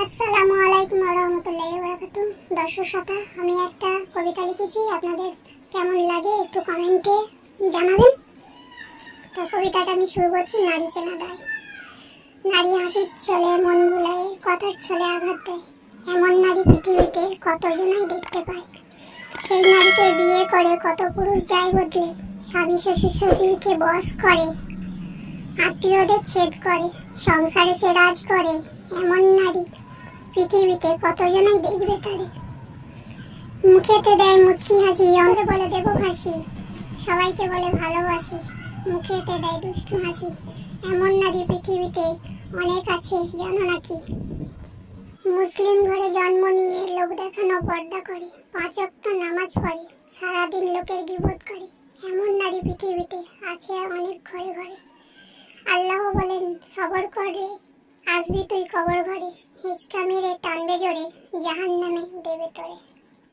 আসসালামু আলাইকুম ওয়া রাহমাতুল্লাহি ওয়া বারাকাতুহু। দর্শক শ্রোতা, আমি একটা কবিতা লিখেছি, আপনাদের কেমন লাগে একটু কমেন্টে জানাবেন। তো কবিতাটা আমি শুরু করছি। নারী চেনা দায়। নারী হাসির ছলে মন ভুলায়, কথার ছলে আঘাত দেয়। এমন নারী পৃথিবীতে কতজনাই দেখতে পায়। সেই নারীকে বিয়ে করে কত পুরুষ যায় বদলে, স্বামী শ্বশুর শাশুড়িকে বশ করে, আত্মীয়দের ছেদ করে, সংসারে সে রাজ করে। এমন নারী পৃথিবীতে কতজনাই দেখবে তারে। মুখেতে দেয় মুচকি হাসি, অন্ধে বলে দেব ফাঁসি, সবাইকে বলে ভালোবাসি, মুখেতে দেয় দুষ্টু হাসি। এমন নারী পৃথিবীতে অনেক আছে, জানো নাকি? মুসলিম ঘরে জন্ম নিয়ে লোক দেখানো পর্দা করে, 5 ওয়াক্ত নামাজ পড়ে, সারাদিন লোকের গীবত করে। এমন নারী পৃথিবীতে আছে অনেক ঘরে ঘরে। আল্লাহ বলেন সবর করে আসবি তুই কবর ঘরে, হিচকা মেরে টানবে জোরে, জাহান্নামে দেবে তোরে।